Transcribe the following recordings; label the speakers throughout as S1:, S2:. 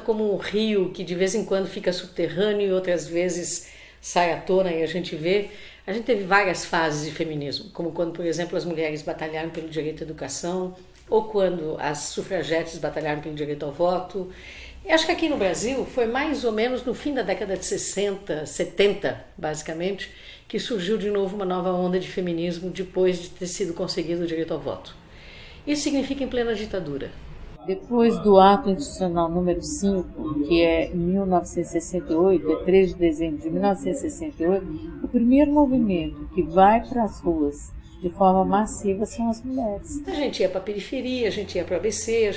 S1: como um rio que de vez em quando fica subterrâneo e outras vezes sai à tona e a gente vê. A gente teve várias fases de feminismo, como quando, por exemplo, as mulheres batalharam pelo direito à educação, ou quando as sufragetes batalharam pelo direito ao voto. E acho que aqui no Brasil foi mais ou menos no fim da década de 60, 70, basicamente, que surgiu de novo uma nova onda de feminismo depois de ter sido conseguido o direito ao voto. Isso significa em plena ditadura.
S2: Depois do ato institucional número 5, que é em 1968, é 3 de dezembro de 1968, o primeiro movimento que vai para as ruas de forma massiva são as mulheres.
S1: A gente ia para a periferia, a gente ia para o ABC, a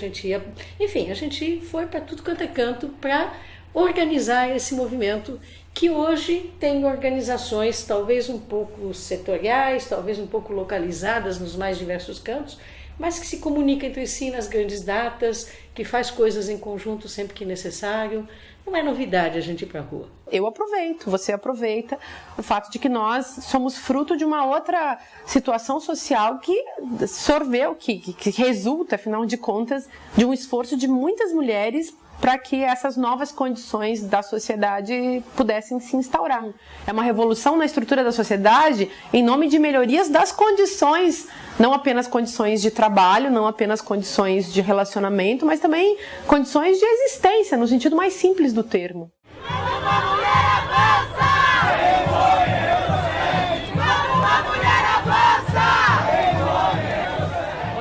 S1: gente foi para tudo quanto é canto para organizar esse movimento que hoje tem organizações talvez um pouco setoriais, talvez um pouco localizadas nos mais diversos cantos, mas que se comunica entre si nas grandes datas, que faz coisas em conjunto sempre que necessário. Não é novidade a gente ir para a rua.
S3: Eu aproveito, você aproveita o fato de que nós somos fruto de uma outra situação social que sorveu, que resulta, afinal de contas, de um esforço de muitas mulheres para que essas novas condições da sociedade pudessem se instaurar. É uma revolução na estrutura da sociedade em nome de melhorias das condições, não apenas condições de trabalho, não apenas condições de relacionamento, mas também condições de existência, no sentido mais simples do termo.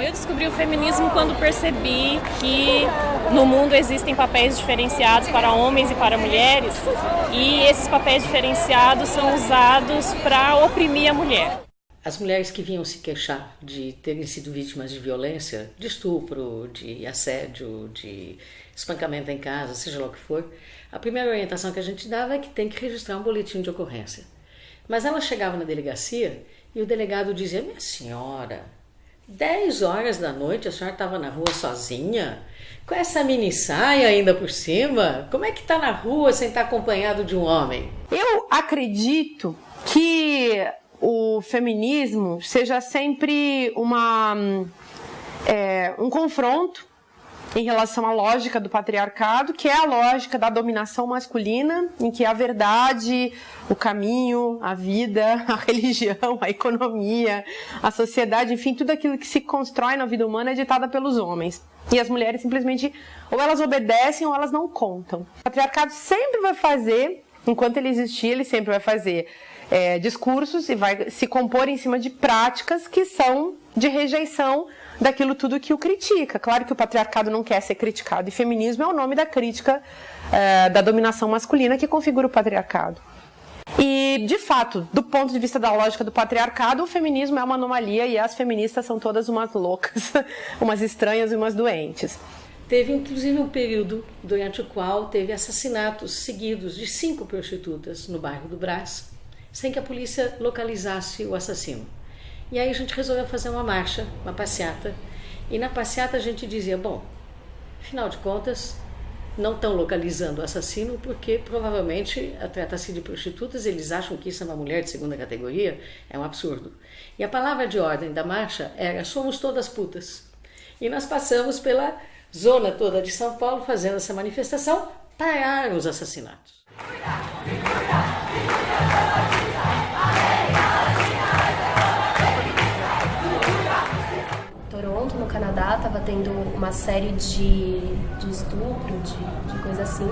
S4: Eu descobri o feminismo quando percebi que no mundo existem papéis diferenciados para homens e para mulheres, e esses papéis diferenciados são usados para oprimir a mulher.
S1: As mulheres que vinham se queixar de terem sido vítimas de violência, de estupro, de assédio, de espancamento em casa, seja lá o que for, a primeira orientação que a gente dava é que tem que registrar um boletim de ocorrência. Mas ela chegava na delegacia e o delegado dizia: minha senhora, 10 horas da noite a senhora estava na rua sozinha? Com essa mini saia ainda por cima? Como é que está na rua sem estar acompanhado de um homem?
S3: Eu acredito que o feminismo seja sempre um confronto em relação à lógica do patriarcado, que é a lógica da dominação masculina, em que a verdade, o caminho, a vida, a religião, a economia, a sociedade, enfim, tudo aquilo que se constrói na vida humana é ditada pelos homens. E as mulheres simplesmente, ou elas obedecem ou elas não contam. O patriarcado sempre vai fazer, enquanto ele existir, ele sempre vai fazer discursos e vai se compor em cima de práticas que são de rejeição daquilo tudo que o critica. Claro que o patriarcado não quer ser criticado, e feminismo é o nome da crítica da dominação masculina que configura o patriarcado. E, de fato, do ponto de vista da lógica do patriarcado, o feminismo é uma anomalia e as feministas são todas umas loucas, umas estranhas e umas doentes.
S1: Teve, inclusive, um período durante o qual teve assassinatos seguidos de 5 prostitutas no bairro do Brás, sem que a polícia localizasse o assassino. E aí a gente resolveu fazer uma marcha, uma passeata, e na passeata a gente dizia: bom, afinal de contas, não estão localizando o assassino porque provavelmente trata-se de prostitutas, eles acham que isso é uma mulher de segunda categoria, é um absurdo. E a palavra de ordem da marcha era: somos todas putas. E nós passamos pela zona toda de São Paulo fazendo essa manifestação, pararam os assassinatos.
S5: Toronto, no Canadá, estava tendo uma série de estupro, de coisa assim.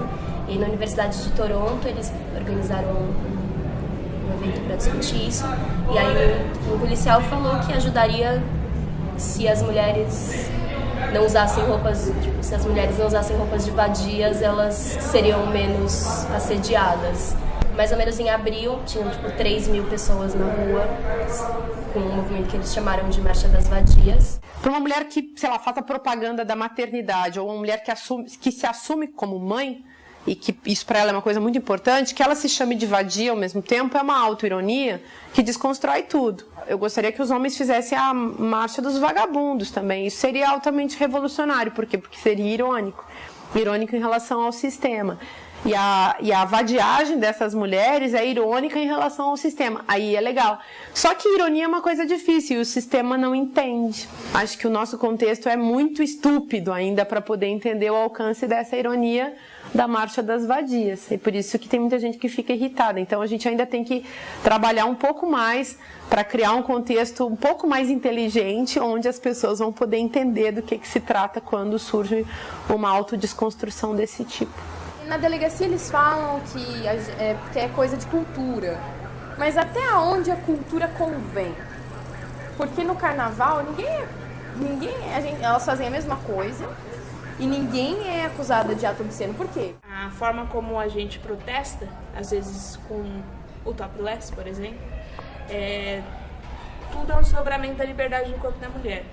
S5: E na Universidade de Toronto eles organizaram um evento para discutir isso. E aí o policial falou que ajudaria se as mulheres não usassem roupas, se as mulheres não usassem roupas de vadias, elas seriam menos assediadas. Mais ou menos em abril, tinham 3.000 pessoas na rua, com um movimento que eles chamaram de Marcha das Vadias.
S3: Para uma mulher que, sei lá, faz a propaganda da maternidade, ou uma mulher que se assume como mãe, e que isso para ela é uma coisa muito importante, que ela se chame de vadia ao mesmo tempo, é uma autoironia que desconstrói tudo. Eu gostaria que os homens fizessem a marcha dos vagabundos também. Isso seria altamente revolucionário. Por quê? Porque seria irônico. Irônico em relação ao sistema. E a vadiagem dessas mulheres é irônica em relação ao sistema. Aí é legal. Só que ironia é uma coisa difícil e o sistema não entende. Acho que o nosso contexto é muito estúpido ainda para poder entender o alcance dessa ironia da Marcha das Vadias. E por isso que tem muita gente que fica irritada. Então a gente ainda tem que trabalhar um pouco mais para criar um contexto um pouco mais inteligente, onde as pessoas vão poder entender do que se trata quando surge uma autodesconstrução desse tipo.
S6: Na delegacia eles falam que é coisa de cultura, mas até onde a cultura convém? Porque no carnaval elas fazem a mesma coisa e ninguém é acusada de ato obsceno. Por quê?
S7: A forma como a gente protesta, às vezes com o topless, por exemplo, tudo é um desdobramento da liberdade do corpo da mulher.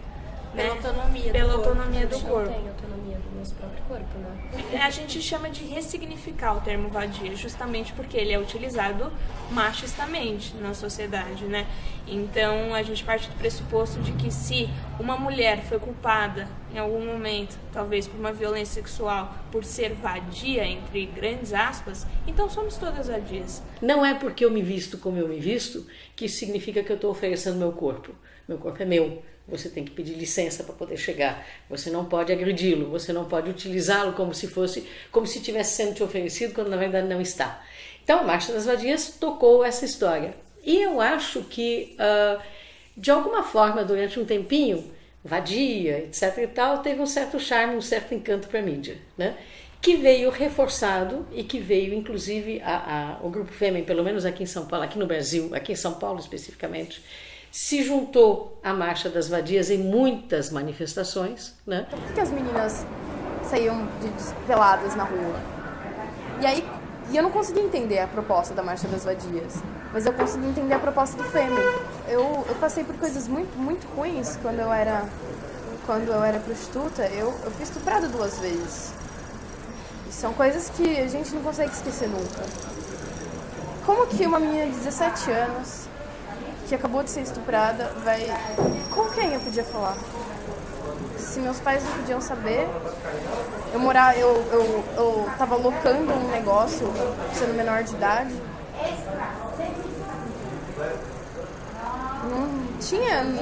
S5: Pela
S7: né?
S5: autonomia
S7: Pela
S5: do corpo.
S7: autonomia do
S5: A gente
S7: corpo.
S5: não tem autonomia do nosso próprio corpo, né?
S7: A gente chama de ressignificar o termo vadia, justamente porque ele é utilizado machistamente na sociedade, né? Então, a gente parte do pressuposto de que se uma mulher foi culpada em algum momento, talvez por uma violência sexual, por ser vadia, entre grandes aspas, então somos todas vadias.
S1: Não é porque eu me visto como eu me visto que isso significa que eu estou oferecendo meu corpo. Meu corpo é meu. Você tem que pedir licença para poder chegar. Você não pode agredi-lo, você não pode utilizá-lo como se tivesse sendo te oferecido, quando na verdade não está. Então a Marcha das Vadias tocou essa história. E eu acho que, de alguma forma, durante um tempinho, vadia, etc. e tal, teve um certo charme, um certo encanto para a mídia, né? Que veio reforçado e que veio, inclusive, o Grupo Fêmea, pelo menos aqui em São Paulo, aqui no Brasil, aqui em São Paulo especificamente, se juntou à Marcha das Vadias em muitas manifestações, né?
S6: Por que as meninas saíam peladas na rua? E eu não consegui entender a proposta da Marcha das Vadias, mas eu consegui entender a proposta do Fêmea. Eu passei por coisas muito, muito ruins quando eu era prostituta. Eu fui estuprada 2 vezes. E são coisas que a gente não consegue esquecer nunca. Como que uma menina de 17 anos que acabou de ser estuprada com quem eu podia falar? Se meus pais não podiam saber, eu tava locando um negócio sendo menor de idade.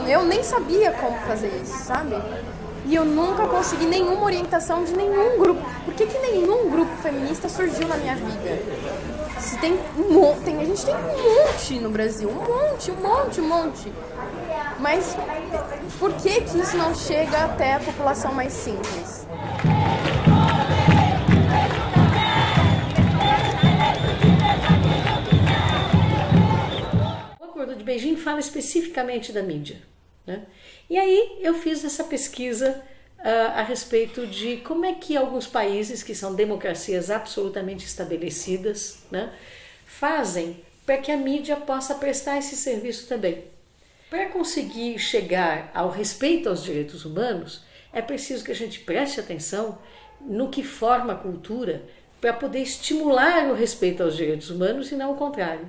S6: Eu nem sabia como fazer isso, sabe? E eu nunca consegui nenhuma orientação de nenhum grupo. Por que nenhum grupo feminista surgiu na minha vida? A gente tem um monte no Brasil, um monte. Mas por que isso não chega até a população mais simples?
S1: O Acordo de Beijing fala especificamente da mídia, né? E aí eu fiz essa pesquisa a respeito de como é que alguns países que são democracias absolutamente estabelecidas, né, fazem para que a mídia possa prestar esse serviço também. Para conseguir chegar ao respeito aos direitos humanos, é preciso que a gente preste atenção no que forma a cultura para poder estimular o respeito aos direitos humanos e não o contrário.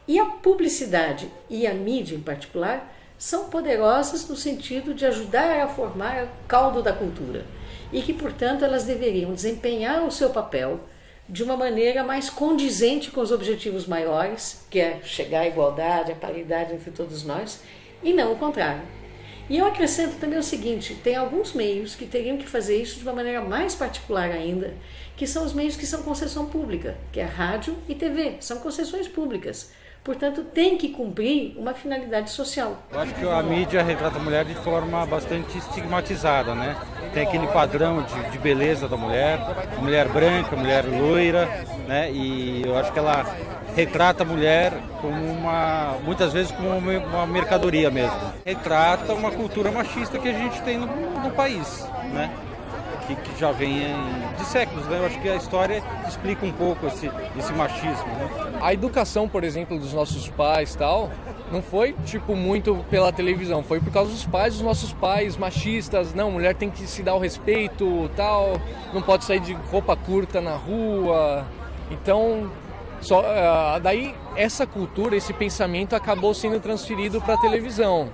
S1: E a publicidade e a mídia em particular são poderosas no sentido de ajudar a formar o caldo da cultura e que, portanto, elas deveriam desempenhar o seu papel de uma maneira mais condizente com os objetivos maiores, que é chegar à igualdade, à paridade entre todos nós, e não o contrário. E eu acrescento também o seguinte, tem alguns meios que teriam que fazer isso de uma maneira mais particular ainda, que são os meios que são concessão pública, que é rádio e TV, são concessões públicas. Portanto, tem que cumprir uma finalidade social.
S8: Eu acho que a mídia retrata a mulher de forma bastante estigmatizada, né? Tem aquele padrão de beleza da mulher branca, mulher loira, né? E eu acho que ela retrata a mulher como muitas vezes como uma mercadoria mesmo. Retrata uma cultura machista que a gente tem no país, né? Que já vem de séculos, né? Eu acho que a história explica um pouco esse machismo, né?
S9: A educação, por exemplo, dos nossos pais tal, não foi muito pela televisão, foi por causa dos nossos pais machistas. Não, mulher tem que se dar o respeito, tal, não pode sair de roupa curta na rua. Então, daí essa cultura, esse pensamento acabou sendo transferido para a televisão,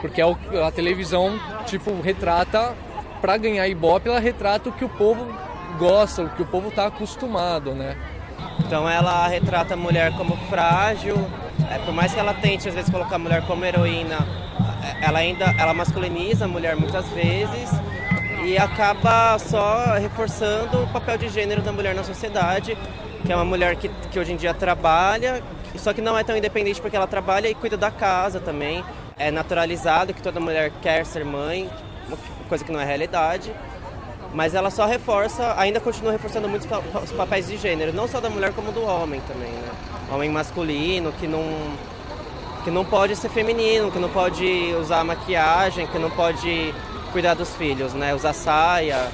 S9: porque a televisão retrata. Para ganhar Ibope, ela retrata o que o povo gosta, o que o povo está acostumado, né?
S10: Então ela retrata a mulher como frágil, por mais que ela tente às vezes colocar a mulher como heroína, ela masculiniza a mulher muitas vezes e acaba só reforçando o papel de gênero da mulher na sociedade, que é uma mulher que hoje em dia trabalha, só que não é tão independente porque ela trabalha e cuida da casa também. É naturalizado que toda mulher quer ser mãe, coisa que não é realidade. Mas ela só ainda continua reforçando muito os papéis de gênero, não só da mulher como do homem também, né? Homem masculino que não pode ser feminino, que não pode usar maquiagem, que não pode cuidar dos filhos, né? Usar saia.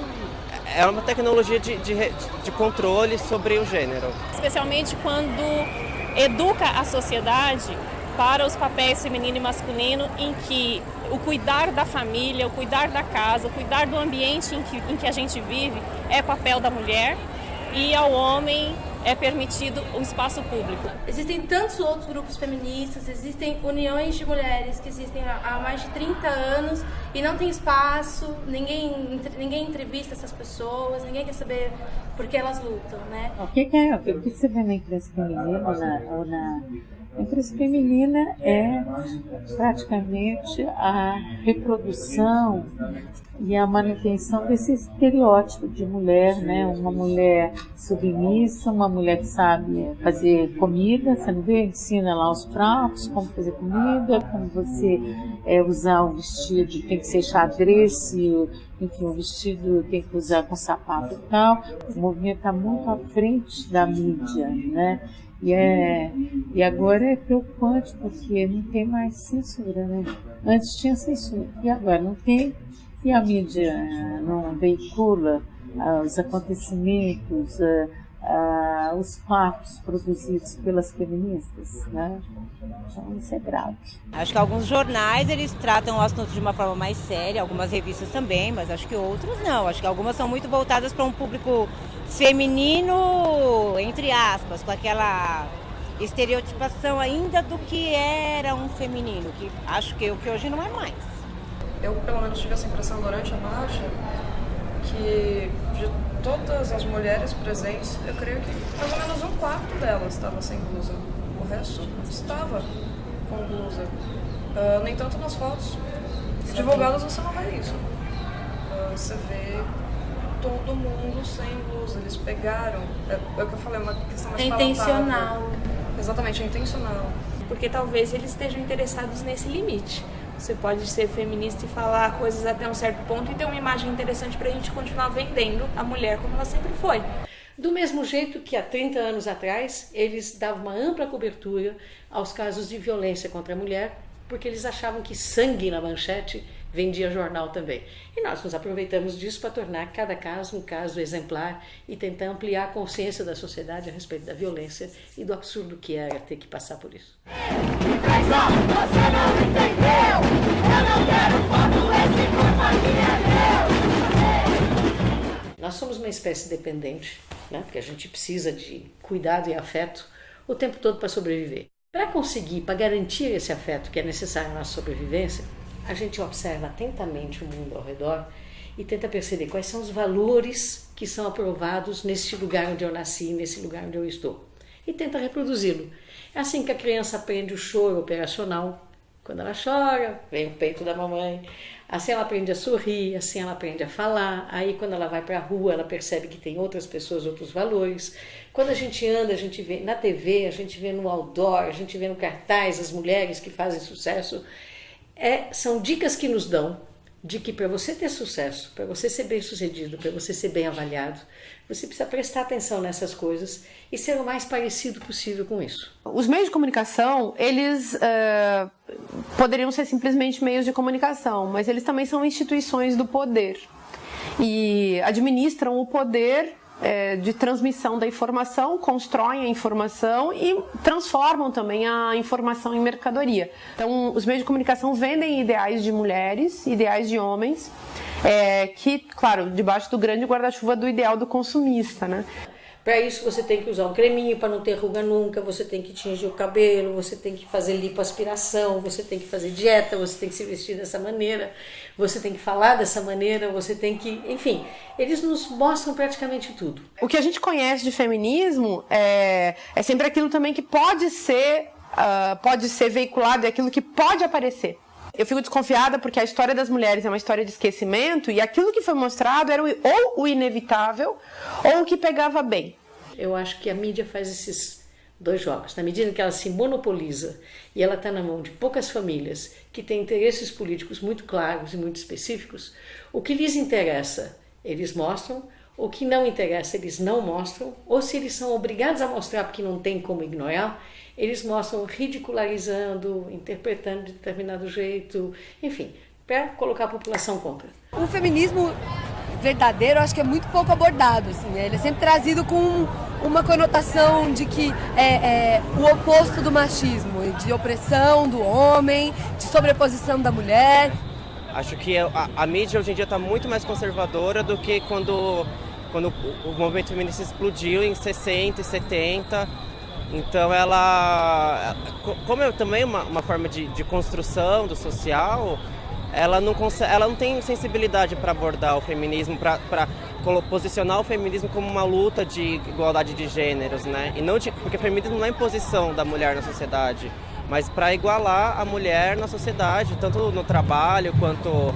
S10: É uma tecnologia de controle sobre o gênero.
S4: Especialmente quando educa a sociedade para os papéis feminino e masculino, em que o cuidar da família, o cuidar da casa, o cuidar do ambiente em que a gente vive é papel da mulher, e ao homem é permitido o espaço público.
S11: Existem tantos outros grupos feministas, existem uniões de mulheres que existem há mais de 30 anos e não tem espaço, ninguém entrevista essas pessoas, ninguém quer saber por que elas lutam, né?
S2: O que você vê na imprensa feminina? A imprensa feminina é praticamente a reprodução e a manutenção desse estereótipo de mulher, né? Uma mulher submissa, uma mulher que sabe fazer comida, você não vê? Ensina lá os pratos, como fazer comida, como você usar o vestido, tem que ser xadrez, enfim, o vestido tem que usar com sapato e tal. O movimento está muito à frente da mídia, né? E agora é preocupante porque não tem mais censura, né? Antes tinha censura e agora não tem. E a mídia não veicula os acontecimentos, os fatos produzidos pelas feministas, né? Então isso é grave.
S12: Acho que alguns jornais eles tratam o assunto de uma forma mais séria, algumas revistas também, mas acho que outros não. Acho que algumas são muito voltadas para um público feminino, entre aspas, com aquela estereotipação ainda do que era um feminino, que acho que hoje não é mais.
S13: Eu, pelo menos, tive essa impressão durante a marcha que de todas as mulheres presentes, eu creio que pelo menos um quarto delas estava sem blusa. O resto estava com blusa. No entanto, nas fotos divulgadas você não vê isso. Você vê todo mundo sem blusa. Eles pegaram... É o que eu falei, uma questão mais
S11: intencional.
S13: Exatamente, é intencional.
S7: Porque talvez eles estejam interessados nesse limite. Você pode ser feminista e falar coisas até um certo ponto e ter uma imagem interessante para a gente continuar vendendo a mulher como ela sempre foi.
S1: Do mesmo jeito que há 30 anos atrás, eles davam uma ampla cobertura aos casos de violência contra a mulher, porque eles achavam que sangue na manchete vendia jornal também. E nós nos aproveitamos disso para tornar cada caso um caso exemplar e tentar ampliar a consciência da sociedade a respeito da violência e do absurdo que era ter que passar por isso.
S14: Você não entendeu? Eu não quero foto, esse corpo aqui é meu.
S1: Nós somos uma espécie dependente, né? Porque a gente precisa de cuidado e afeto o tempo todo para sobreviver. Para conseguir, para garantir esse afeto que é necessário na nossa sobrevivência, a gente observa atentamente o mundo ao redor e tenta perceber quais são os valores que são aprovados nesse lugar onde eu nasci, nesse lugar onde eu estou. E tenta reproduzi-lo. É assim que a criança aprende o choro operacional. Quando ela chora, vem o peito da mamãe. Assim ela aprende a sorrir, assim ela aprende a falar. Aí quando ela vai para a rua, ela percebe que tem outras pessoas, outros valores. Quando a gente anda, a gente vê na TV, a gente vê no outdoor, a gente vê no cartaz as mulheres que fazem sucesso. São dicas que nos dão de que para você ter sucesso, para você ser bem sucedido, para você ser bem avaliado, você precisa prestar atenção nessas coisas e ser o mais parecido possível com isso.
S3: Os meios de comunicação, eles poderiam ser simplesmente meios de comunicação, mas eles também são instituições do poder e administram o poder de transmissão da informação, constroem a informação e transformam também a informação em mercadoria. Então, os meios de comunicação vendem ideais de mulheres, ideais de homens, que, claro, debaixo do grande guarda-chuva do ideal do consumista, né?
S1: Para isso você tem que usar um creminho para não ter ruga nunca, você tem que tingir o cabelo, você tem que fazer lipoaspiração, você tem que fazer dieta, você tem que se vestir dessa maneira, você tem que falar dessa maneira, você tem que... Enfim, eles nos mostram praticamente tudo.
S3: O que a gente conhece de feminismo é sempre aquilo também que pode ser veiculado, é aquilo que pode aparecer. Eu fico desconfiada porque a história das mulheres é uma história de esquecimento e aquilo que foi mostrado era ou o inevitável ou o que pegava bem.
S1: Eu acho que a mídia faz esses dois jogos. Na medida que ela se monopoliza e ela está na mão de poucas famílias que têm interesses políticos muito claros e muito específicos, o que lhes interessa, eles mostram, o que não interessa, eles não mostram, ou se eles são obrigados a mostrar porque não tem como ignorar, eles mostram ridicularizando, interpretando de determinado jeito, enfim, para colocar a população contra.
S15: O feminismo verdadeiro, eu acho que é muito pouco abordado, assim, né? Ele é sempre trazido com uma conotação de que é o oposto do machismo, de opressão do homem, de sobreposição da mulher.
S10: Acho que a mídia hoje em dia está muito mais conservadora do que quando o movimento feminista explodiu em 60 e 70. Então como é também uma forma de construção do social, ela não tem sensibilidade para abordar o feminismo, para posicionar o feminismo como uma luta de igualdade de gêneros, né? E não porque o feminismo não é imposição da mulher na sociedade, mas para igualar a mulher na sociedade, tanto no trabalho quanto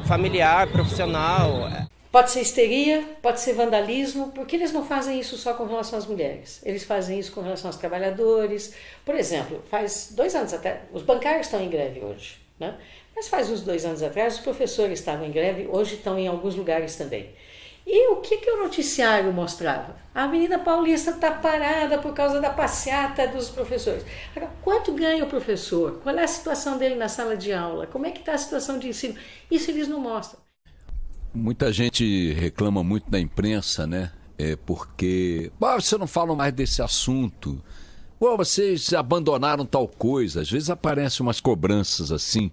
S10: familiar, profissional.
S1: Pode ser histeria, pode ser vandalismo, porque eles não fazem isso só com relação às mulheres. Eles fazem isso com relação aos trabalhadores. Por exemplo, faz 2 anos até, os bancários estão em greve hoje, né? Mas faz uns 2 anos atrás, os professores estavam em greve, hoje estão em alguns lugares também. E o que o noticiário mostrava? A Avenida Paulista está parada por causa da passeata dos professores. Agora, quanto ganha o professor? Qual é a situação dele na sala de aula? Como é que está a situação de ensino? Isso eles não mostram.
S16: Muita gente reclama muito da imprensa, né? Porque você não fala mais desse assunto. Vocês abandonaram tal coisa. Às vezes aparecem umas cobranças assim.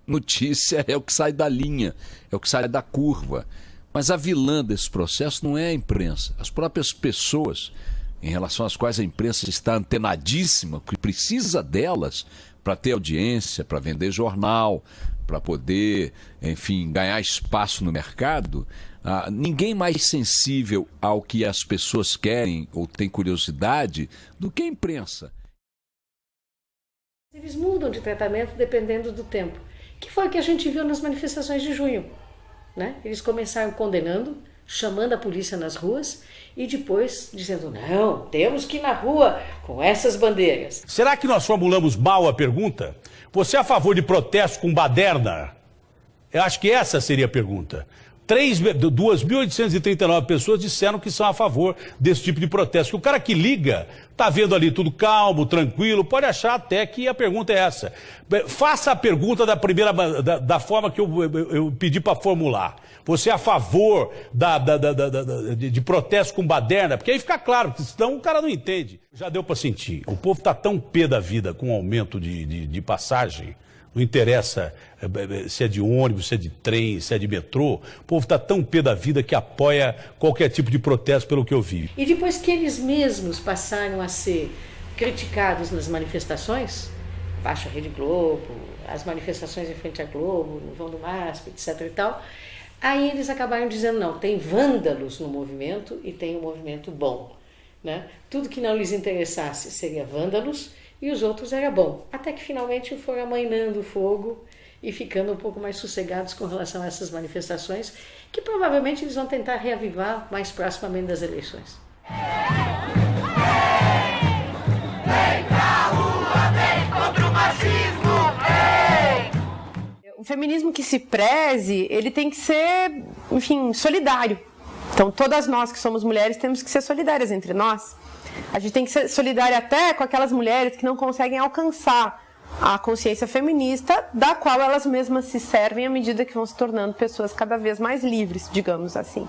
S16: Notícia é o que sai da linha, é o que sai da curva. Mas a vilã desse processo não é a imprensa. As próprias pessoas, em relação às quais a imprensa está antenadíssima, que precisa delas para ter audiência, para vender jornal, para poder, enfim, ganhar espaço no mercado. Ninguém mais sensível ao que as pessoas querem ou tem curiosidade do que a imprensa.
S1: Eles mudam de tratamento dependendo do tempo, que foi o que a gente viu nas manifestações de junho, né? Eles começaram condenando, chamando a polícia nas ruas e depois dizendo, não, temos que ir na rua com essas bandeiras.
S17: Será que nós formulamos mal a pergunta? Você é a favor de protesto com baderna? Eu acho que essa seria a pergunta. 2.839 pessoas disseram que são a favor desse tipo de protesto. Que o cara que liga, tá vendo ali tudo calmo, tranquilo, pode achar até que a pergunta é essa. Faça a pergunta da forma que eu pedi para formular. Você é a favor de protesto com baderna? Porque aí fica claro, porque senão o cara não entende. Já deu para sentir. O povo está tão pé da vida com o aumento de passagem. Não interessa se é de ônibus, se é de trem, se é de metrô. O povo está tão pé da vida que apoia qualquer tipo de protesto, pelo que eu vi.
S1: E depois que eles mesmos passaram a ser criticados nas manifestações, Baixa Rede Globo, as manifestações em frente à Globo, no vão do MASP, etc. e tal, aí eles acabaram dizendo, não, tem vândalos no movimento e tem um movimento bom, né? Tudo que não lhes interessasse seria vândalos, e os outros era bom, até que finalmente foram amainando o fogo e ficando um pouco mais sossegados com relação a essas manifestações, que provavelmente eles vão tentar reavivar mais proximamente das eleições.
S14: Vem pra rua, vem contra o machismo,
S3: O feminismo que se preze, ele tem que ser, enfim, solidário. Então todas nós que somos mulheres temos que ser solidárias entre nós. A gente tem que ser solidária até com aquelas mulheres que não conseguem alcançar a consciência feminista, da qual elas mesmas se servem à medida que vão se tornando pessoas cada vez mais livres, digamos assim.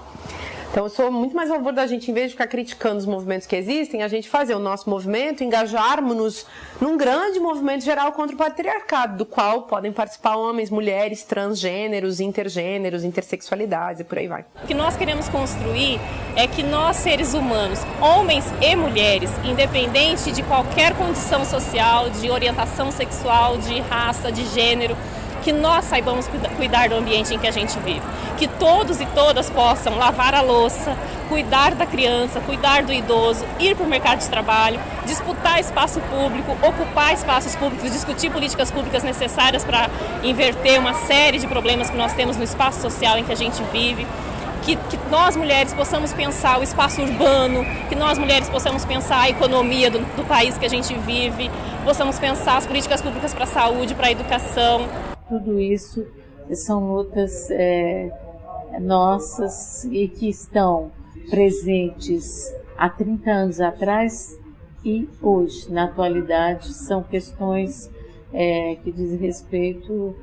S3: Então eu sou muito mais a favor da gente, em vez de ficar criticando os movimentos que existem, a gente fazer o nosso movimento, engajarmos-nos num grande movimento geral contra o patriarcado, do qual podem participar homens, mulheres, transgêneros, intergêneros, intersexualidades e por aí vai.
S4: O que nós queremos construir é que nós, seres humanos, homens e mulheres, independente de qualquer condição social, de orientação sexual, de raça, de gênero, que nós saibamos cuidar do ambiente em que a gente vive. Que todos e todas possam lavar a louça, cuidar da criança, cuidar do idoso, ir para o mercado de trabalho, disputar espaço público, ocupar espaços públicos, discutir políticas públicas necessárias para inverter uma série de problemas que nós temos no espaço social em que a gente vive. Que nós mulheres possamos pensar o espaço urbano, que nós mulheres possamos pensar a economia do país que a gente vive, possamos pensar as políticas públicas para a saúde, para a educação.
S2: Tudo isso são lutas nossas e que estão presentes há 30 anos atrás e hoje, na atualidade, são questões que dizem respeito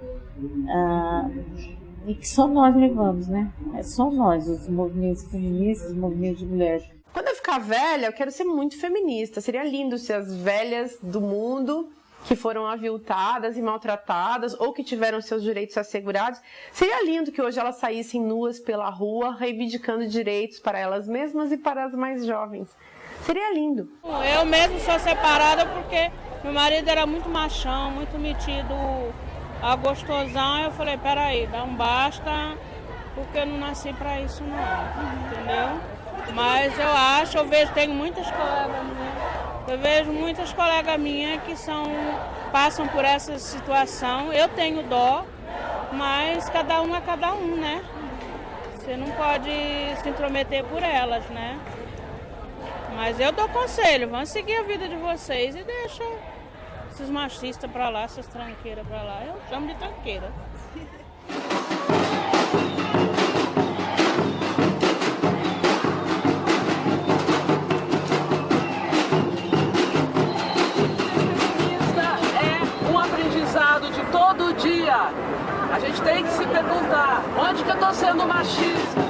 S2: e que só nós levamos, né? É só nós, os movimentos feministas, os movimentos de mulheres.
S3: Quando eu ficar velha, eu quero ser muito feminista. Seria lindo se as velhas do mundo que foram aviltadas e maltratadas ou que tiveram seus direitos assegurados, seria lindo que hoje elas saíssem nuas pela rua, reivindicando direitos para elas mesmas e para as mais jovens. Seria lindo.
S18: Eu mesmo sou separada porque meu marido era muito machão, muito metido a gostosão. Eu falei, peraí, dá um basta, porque eu não nasci para isso não, entendeu? Mas eu vejo, tenho muitas colegas minhas. Eu vejo muitas colegas minhas que passam por essa situação. Eu tenho dó, mas cada um é cada um, né? Você não pode se intrometer por elas, né? Mas eu dou conselho, vão seguir a vida de vocês e deixa esses machistas pra lá, essas tranqueiras pra lá. Eu chamo de tranqueira.
S19: De todo dia. A gente tem que se perguntar, onde que eu estou sendo machista?